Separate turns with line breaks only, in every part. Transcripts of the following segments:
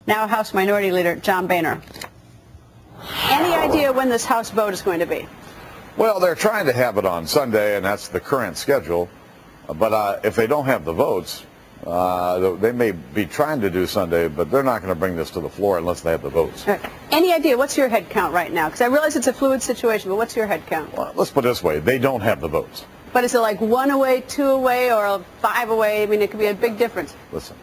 Now House Minority Leader John Boehner. Any idea when this House vote is going to be?
Well, they're trying to have it on Sunday, and that's the current schedule. But if they don't have the votes, they may be trying to do Sunday, but they're not going to bring this to the floor unless they have the votes.
Any idea, what's your head count right now? Because I realize it's a fluid situation, but what's your head count?
Well, let's put it this way. They don't have the votes.
But is it like 1 away, 2 away, or 5 away? I mean, it could be a big difference.
Listen,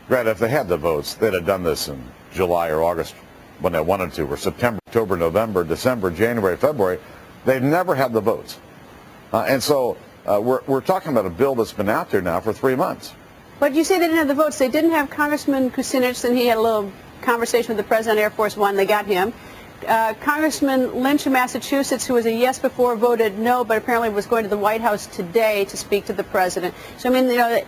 Greta, if they had the votes, they'd have done this in July or August when they wanted to, or September, October, November, December, January, February. They've never had the votes. And so we're talking about a bill that's been out there now for 3 months.
But you say they didn't have the votes. They didn't have Congressman Kucinich, and he had a little conversation with the President of Air Force One. They got him. Congressman Lynch of Massachusetts, who was a yes before, voted no, but apparently was going to the White House today to speak to the President. So, I mean, you know,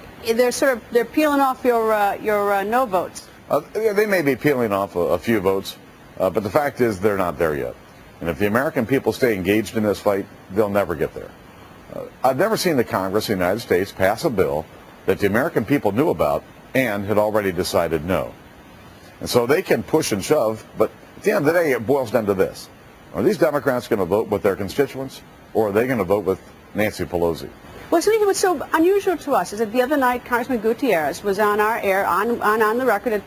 they're peeling off your no votes.
They may be peeling off a few votes, but the fact is they're not there yet. And if the American people stay engaged in this fight, they'll never get there. I've never seen the Congress of the United States pass a bill that the American people knew about and had already decided no. And so they can push and shove, but at the end of the day, it boils down to this. Are these Democrats going to vote with their constituents, or are they going to vote with Nancy Pelosi?
Well, something that was so unusual to us is that the other night, Congressman Gutierrez was on our air, on the record,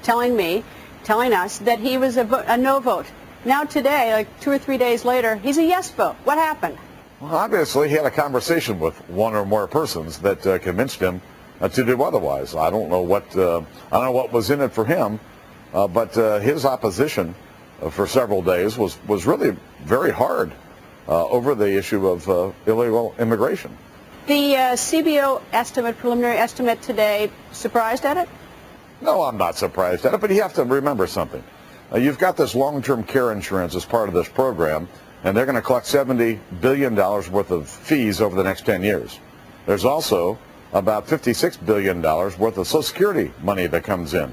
telling us that he was a no vote. Now today, like 2 or 3 days later, he's a yes vote. What happened?
Well, obviously, he had a conversation with one or more persons that convinced him to do otherwise. I don't know what was in it for him, but his opposition for several days was really very hard over the issue of illegal immigration.
The CBO estimate, preliminary estimate today, surprised at it?
No, I'm not surprised at it, but you have to remember something. You've got this long-term care insurance as part of this program, and they're going to collect $70 billion worth of fees over the next 10 years. There's also about $56 billion worth of Social Security money that comes in.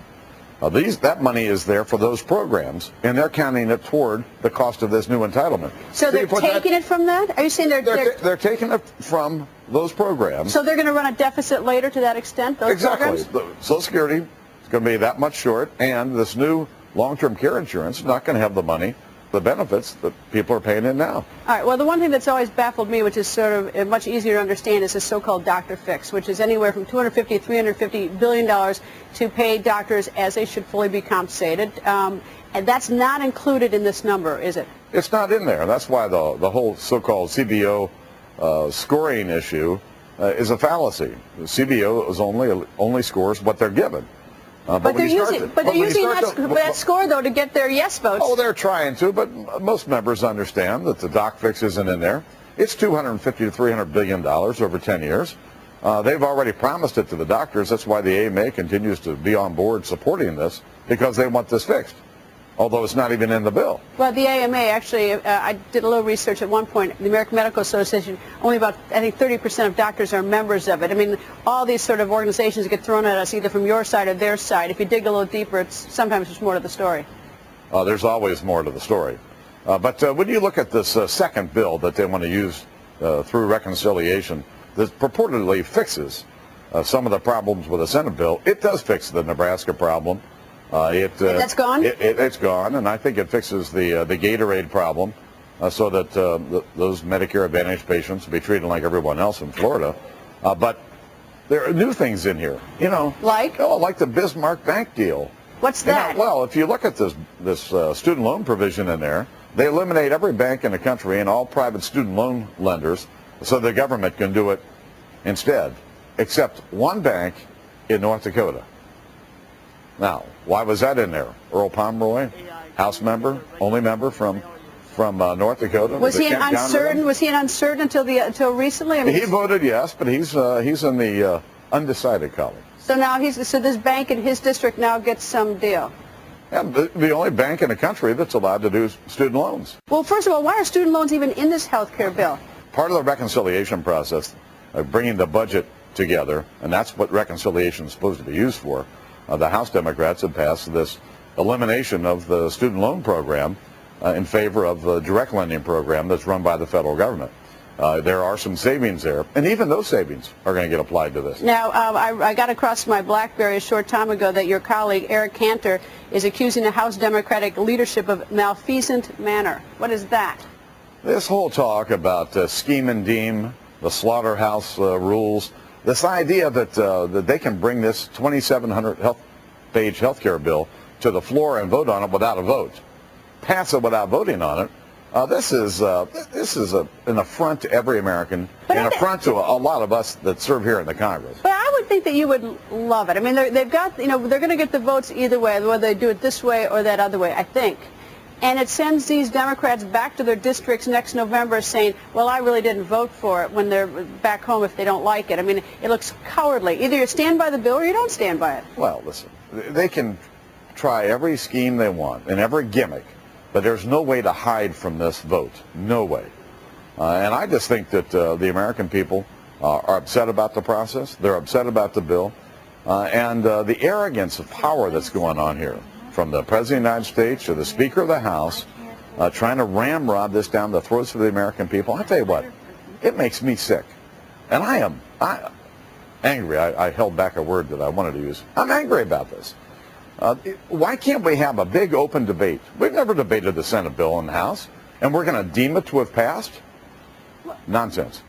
That money is there for those programs, and they're counting it toward the cost of this new entitlement.
So they're taking it from that? Are you saying
they're taking it from those programs?
So they're going to run a deficit later to that extent, those
exactly.
programs?
Social Security is going to be that much short, and this new long-term care insurance is not going to have the money, the benefits that people are paying in now.
All right. Well, the one thing that's always baffled me, which is sort of much easier to understand, is the so-called doctor fix, which is anywhere from $250 to $350 billion to pay doctors as they should fully be compensated. And that's not included in this number, is it?
It's not in there. That's why the whole so-called CBO scoring issue is a fallacy. The CBO only scores what they're given.
But they're using that score, though, to get their yes votes.
Oh, they're trying to, but most members understand that the doc fix isn't in there. It's $250 to $300 billion over 10 years. They've already promised it to the doctors. That's why the AMA continues to be on board supporting this, because they want this fixed, although it's not even in the bill.
Well, the AMA, actually, I did a little research at one point. The American Medical Association, only about, I think, 30% of doctors are members of it. I mean, all these sort of organizations get thrown at us either from your side or their side. If you dig a little deeper, sometimes there's more to the story.
There's always more to the story. But when you look at this second bill that they want to use through reconciliation that purportedly fixes some of the problems with the Senate bill, it does fix the Nebraska problem.
That's gone?
It's gone, and I think it fixes the Gatorade problem so that those Medicare Advantage patients will be treated like everyone else in Florida. But there are new things in here, you know.
Like?
Oh, like the Bismarck Bank deal.
What's that?
You know, well, if you look at this student loan provision in there, they eliminate every bank in the country and all private student loan lenders so the government can do it instead, except one bank in North Dakota. Now, why was that in there? Earl Pomeroy, House member, only member from North Dakota.
Was he uncertain? Was he uncertain until recently? I mean,
he voted yes, but he's in the undecided column.
So now so this bank in his district now gets some deal.
Yeah, the only bank in the country that's allowed to do student loans.
Well, first of all, why are student loans even in this health care bill?
Part of the reconciliation process, bringing the budget together, and that's what reconciliation is supposed to be used for. The House Democrats have passed this elimination of the student loan program in favor of the direct lending program that's run by the federal government. There are some savings there, and even those savings are going to get applied to this.
Now, I got across my BlackBerry a short time ago that your colleague Eric Cantor is accusing the House Democratic leadership of malfeasant manner. What is that?
This whole talk about scheme and deem, the slaughterhouse rules, this idea that that they can bring this 2,700-page health care bill to the floor and vote on it without a vote, pass it without voting on it. This is an affront to every American, an affront to a lot of us that serve here in the Congress.
But I would think that you would love it. I mean, they've got, they're going to get the votes either way, whether they do it this way or that other way, I think. And it sends these Democrats back to their districts next November saying, well, I really didn't vote for it, when they're back home if they don't like it. I mean, it looks cowardly. Either you stand by the bill or you don't stand by it.
Well, listen, they can try every scheme they want and every gimmick, but there's no way to hide from this vote. No way. And I just think that the American people are upset about the process. They're upset about the bill. And the arrogance of power that's going on here, from the President of the United States to the Speaker of the House, trying to ramrod this down the throats of the American people. I tell you what, it makes me sick. And I'm angry. I held back a word that I wanted to use. I'm angry about this. Why can't we have a big open debate? We've never debated the Senate bill in the House, and we're going to deem it to have passed? Nonsense.